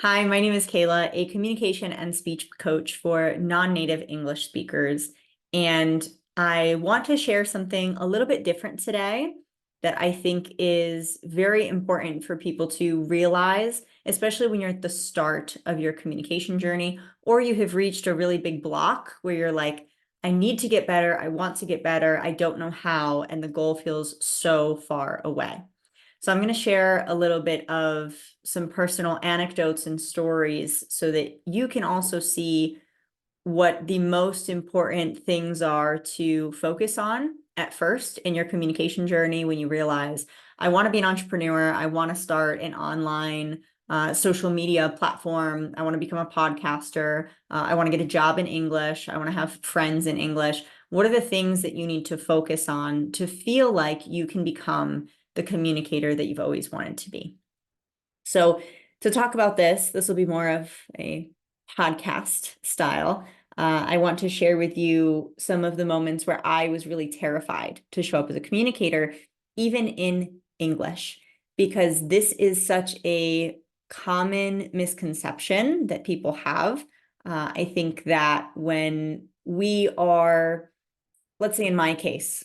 Hi, my name is Kayla, a communication and speech coach for non-native English speakers. And I want to share something a little bit different today that I think is very important for people to realize, especially when you're at the start of your communication journey, or you have reached a really big block where you're like, I need to get better, I want to get better, I don't know how, and the goal feels so far away. So I'm going to share a little bit of some personal anecdotes and stories so that you can also see what the most important things are to focus on at first in your communication journey when you realize, I want to be an entrepreneur, I want to start an online social media platform, I want to become a podcaster, I want to get a job in English, I want to have friends in English. What are the things that you need to focus on to feel like you can become the communicator that you've always wanted to be? So to talk about this will be more of a podcast style. I want to share with you some of the moments where I was really terrified to show up as a communicator, even in English, because this is such a common misconception that people have. I think that when we are, let's say in my case,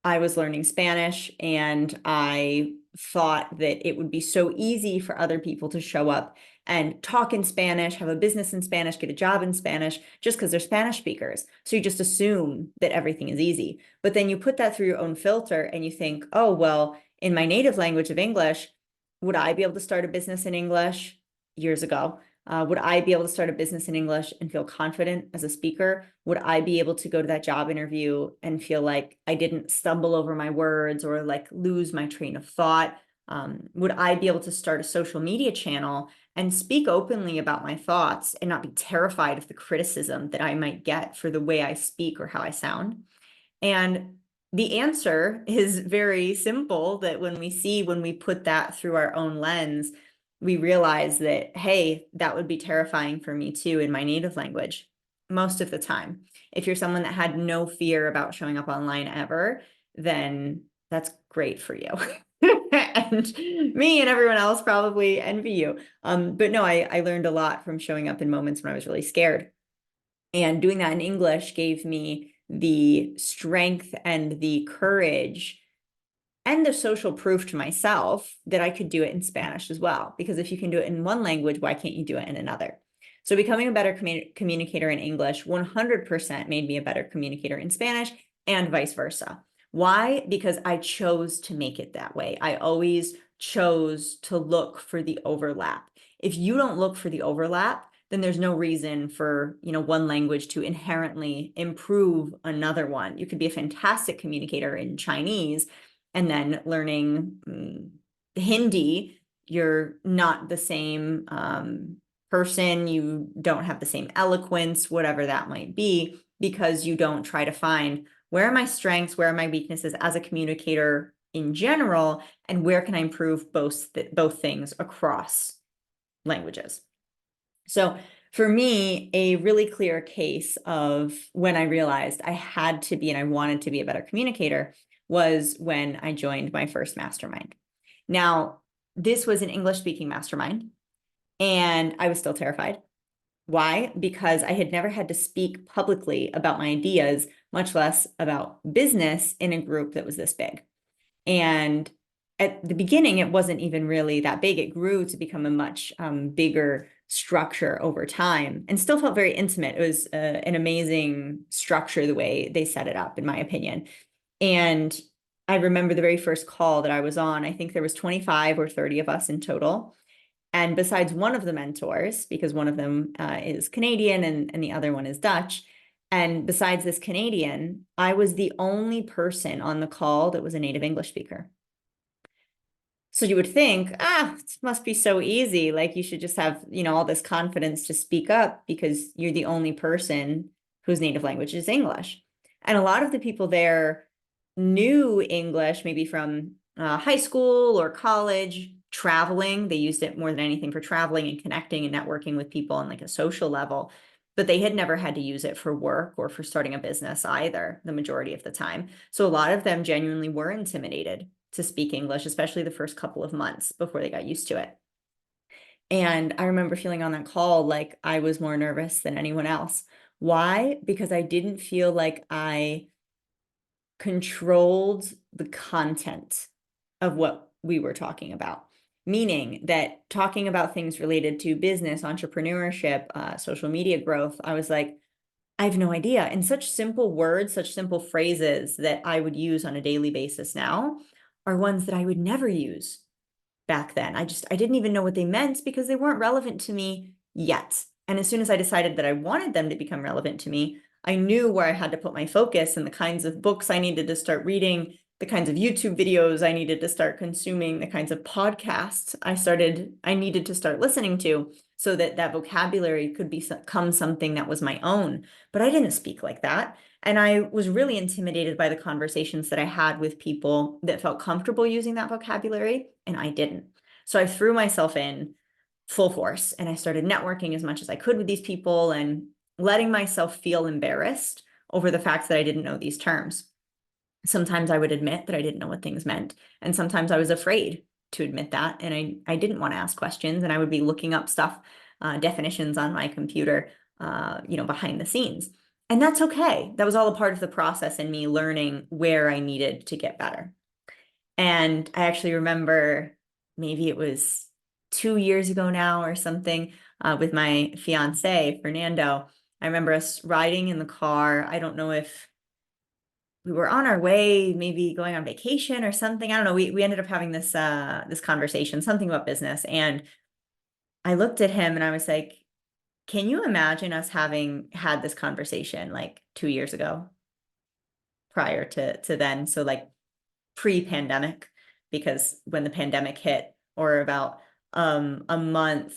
I was learning Spanish and I thought that it would be so easy for other people to show up and talk in Spanish, have a business in Spanish, get a job in Spanish, just because they're Spanish speakers. So you just assume that everything is easy. But then you put that through your own filter and you think, oh, well, in my native language of English, would I be able to start a business in English years ago? Would I be able to start a business in English and feel confident as a speaker? Would I be able to go to that job interview and feel like I didn't stumble over my words or like lose my train of thought? Would I be able to start a social media channel and speak openly about my thoughts and not be terrified of the criticism that I might get for the way I speak or how I sound? And the answer is very simple, that when we put that through our own lens, we realize that, hey, that would be terrifying for me too in my native language most of the time. If you're someone that had no fear about showing up online ever, then that's great for you. And me and everyone else probably envy you. But no, I learned a lot from showing up in moments when I was really scared. And doing that in English gave me the strength and the courage and the social proof to myself that I could do it in Spanish as well. Because if you can do it in one language, why can't you do it in another? So becoming a better communicator in English 100% made me a better communicator in Spanish and vice versa. Why? Because I chose to make it that way. I always chose to look for the overlap. If you don't look for the overlap, then there's no reason for, one language to inherently improve another one. You could be a fantastic communicator in Chinese, and then learning Hindi, you're not the same person, you don't have the same eloquence, whatever that might be, because you don't try to find, where are my strengths, where are my weaknesses as a communicator in general, and where can I improve both things across languages. So for me, a really clear case of when I realized I had to be and I wanted to be a better communicator was when I joined my first mastermind. Now, this was an English-speaking mastermind, and I was still terrified. Why? Because I had never had to speak publicly about my ideas, much less about business, in a group that was this big. And at the beginning, it wasn't even really that big. It grew to become a much bigger structure over time and still felt very intimate. It was an amazing structure, the way they set it up, in my opinion. And I remember the very first call that I was on, I think there was 25 or 30 of us in total. And besides one of the mentors, because one of them is Canadian and the other one is Dutch, and besides this Canadian, I was the only person on the call that was a native English speaker. So you would think, it must be so easy. Like you should just have, all this confidence to speak up because you're the only person whose native language is English. And a lot of the people there knew English, maybe from high school or college, traveling. They used it more than anything for traveling and connecting and networking with people on like a social level. But they had never had to use it for work or for starting a business either, the majority of the time. So a lot of them genuinely were intimidated to speak English, especially the first couple of months before they got used to it. And I remember feeling on that call like I was more nervous than anyone else. Why? Because I didn't feel like I controlled the content of what we were talking about. Meaning that talking about things related to business, entrepreneurship, social media growth, I was like, I have no idea. And such simple words, such simple phrases that I would use on a daily basis now are ones that I would never use back then. I didn't even know what they meant because they weren't relevant to me yet. And as soon as I decided that I wanted them to become relevant to me, I knew where I had to put my focus and the kinds of books I needed to start reading, the kinds of YouTube videos I needed to start consuming, the kinds of podcasts I needed to start listening to so that that vocabulary could become something that was my own. But I didn't speak like that. And I was really intimidated by the conversations that I had with people that felt comfortable using that vocabulary, and I didn't. So I threw myself in full force and I started networking as much as I could with these people and letting myself feel embarrassed over the fact that I didn't know these terms. Sometimes I would admit that I didn't know what things meant, and sometimes I was afraid to admit that, and I didn't want to ask questions, and I would be looking up stuff, definitions on my computer, behind the scenes. And that's okay. That was all a part of the process and me learning where I needed to get better. And I actually remember maybe it was 2 years ago now or something, with my fiance, Fernando. I remember us riding in the car. I don't know if we were on our way, maybe going on vacation or something. I don't know. We ended up having this conversation, something about business. And I looked at him and I was like, can you imagine us having had this conversation like 2 years ago prior to then? So like pre-pandemic, because when the pandemic hit, or about a month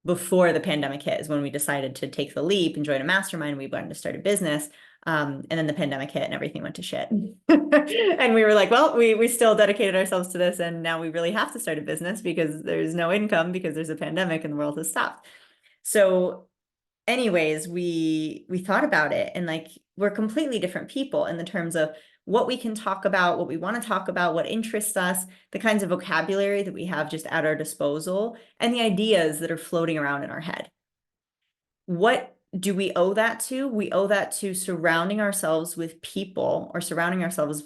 before the pandemic hit, is when we decided to take the leap and join a mastermind. We wanted to start a business. And then the pandemic hit and everything went to shit. And we were like, well, we still dedicated ourselves to this. And now we really have to start a business because there's no income because there's a pandemic and the world has stopped. So anyways, we thought about it, and like we're completely different people in the terms of what we can talk about, what we want to talk about, what interests us, the kinds of vocabulary that we have just at our disposal, and the ideas that are floating around in our head. What do we owe that to? We owe that to surrounding ourselves with people, or surrounding ourselves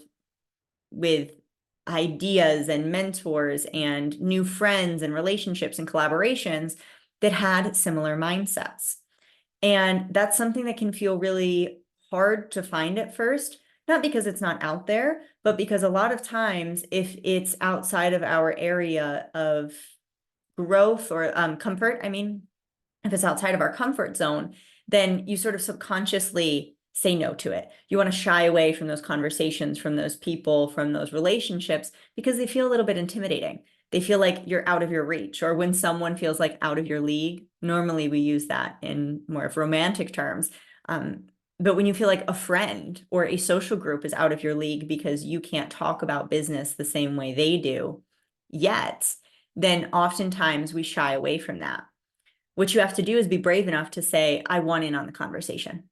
with ideas and mentors and new friends and relationships and collaborations that had similar mindsets. And that's something that can feel really hard to find at first, not because it's not out there, but because a lot of times, if it's outside of our area of growth or comfort, if it's outside of our comfort zone, then you sort of subconsciously say no to it. You want to shy away from those conversations, from those people, from those relationships, because they feel a little bit intimidating. They feel like you're out of your reach, or when someone feels like out of your league, normally we use that in more of romantic terms. But when you feel like a friend or a social group is out of your league because you can't talk about business the same way they do yet, then oftentimes we shy away from that. What you have to do is be brave enough to say, I want in on the conversation.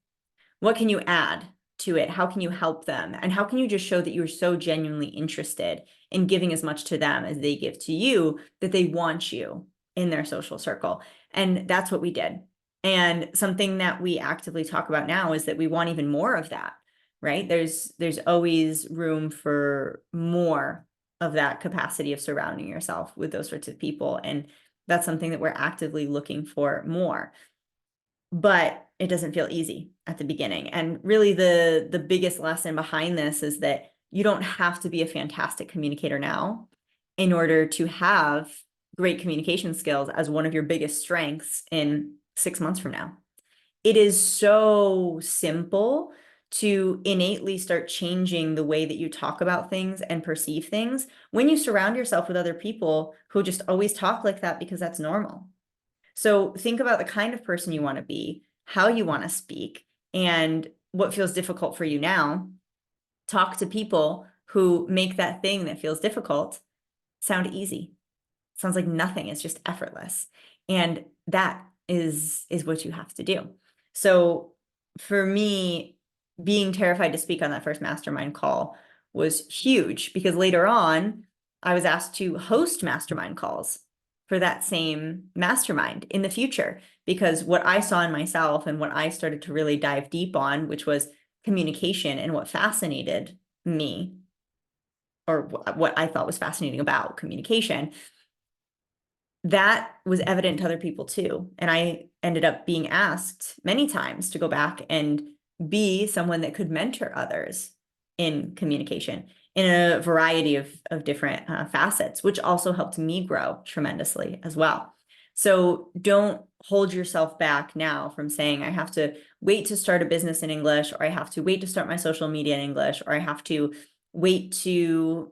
What can you add to it? How can you help them? And how can you just show that you're so genuinely interested in giving as much to them as they give to you, that they want you in their social circle? And that's what we did. And something that we actively talk about now is that we want even more of that, right? There's always room for more of that capacity of surrounding yourself with those sorts of people. And that's something that we're actively looking for more. But it doesn't feel easy at the beginning. And really the biggest lesson behind this is that you don't have to be a fantastic communicator now in order to have great communication skills as one of your biggest strengths in 6 months from now. It is so simple to innately start changing the way that you talk about things and perceive things when you surround yourself with other people who just always talk like that because that's normal. So think about the kind of person you want to be, how you want to speak, and what feels difficult for you now. Talk to people who make that thing that feels difficult sound easy. Sounds like nothing. It's just effortless. And that is what you have to do. So for me, being terrified to speak on that first mastermind call was huge, because later on I was asked to host mastermind calls. for that same mastermind in the future. Because what I saw in myself and what I started to really dive deep on, which was communication, and what fascinated me, or what I thought was fascinating about communication, that was evident to other people too. And I ended up being asked many times to go back and be someone that could mentor others in communication in a variety of different facets, which also helped me grow tremendously as well. So don't hold yourself back now from saying, I have to wait to start a business in English, or I have to wait to start my social media in English, or I have to wait to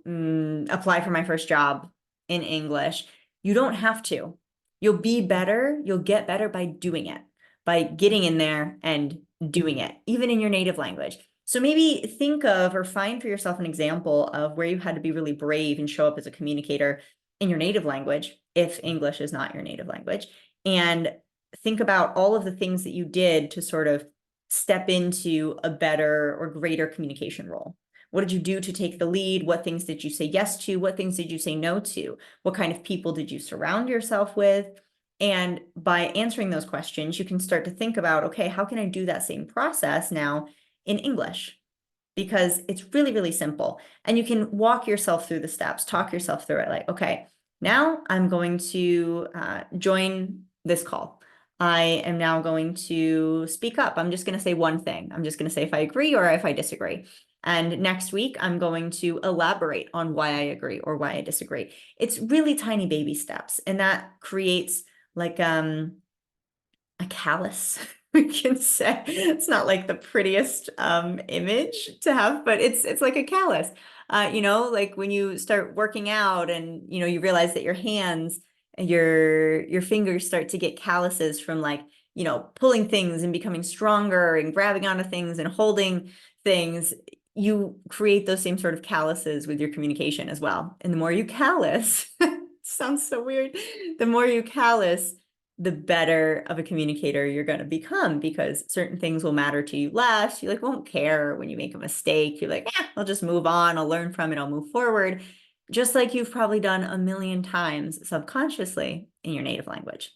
apply for my first job in English. You don't have to. You'll be better. You'll get better by doing it, by getting in there and doing it, even in your native language. So maybe think of or find for yourself an example of where you had to be really brave and show up as a communicator in your native language, if English is not your native language, and think about all of the things that you did to sort of step into a better or greater communication role. What did you do to take the lead? What things did you say yes to? What things did you say no to? What kind of people did you surround yourself with? And by answering those questions, you can start to think about, okay, how can I do that same process now in English? Because it's really, really simple. And you can walk yourself through the steps, talk yourself through it. Like, okay, now I'm going to join this call. I am now going to speak up. I'm just going to say one thing. I'm just going to say if I agree or if I disagree. And next week, I'm going to elaborate on why I agree or why I disagree. It's really tiny baby steps. And that creates like a callus, we can say. It's not like the prettiest image to have, but it's like a callus. Like when you start working out and you realize that your hands, your fingers start to get calluses from like pulling things and becoming stronger and grabbing onto things and holding things. You create those same sort of calluses with your communication as well. And the more you callus, sounds so weird, the more you callus, the better of a communicator you're going to become, because certain things will matter to you less. You won't care when you make a mistake. You're like, I'll just move on. I'll learn from it. I'll move forward. Just like you've probably done a million times subconsciously in your native language.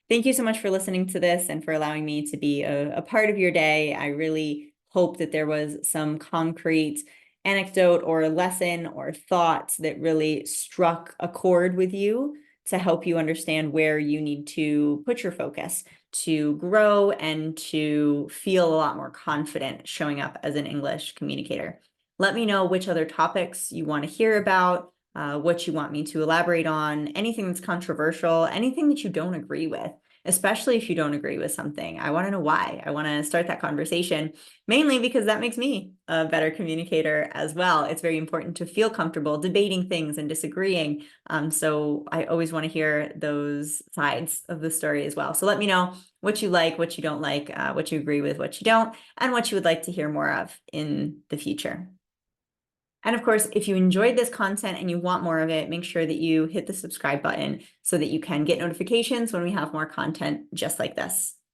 Thank you so much for listening to this and for allowing me to be a part of your day. I really hope that there was some concrete anecdote or lesson or thought that really struck a chord with you to help you understand where you need to put your focus to grow and to feel a lot more confident showing up as an English communicator. Let me know which other topics you want to hear about, what you want me to elaborate on, anything that's controversial, anything that you don't agree with, especially if you don't agree with something. I want to know why. I want to start that conversation, mainly because that makes me a better communicator as well. It's very important to feel comfortable debating things and disagreeing. So I always want to hear those sides of the story as well. So let me know what you like, what you don't like, what you agree with, what you don't, and what you would like to hear more of in the future. And of course, if you enjoyed this content and you want more of it, make sure that you hit the subscribe button so that you can get notifications when we have more content just like this.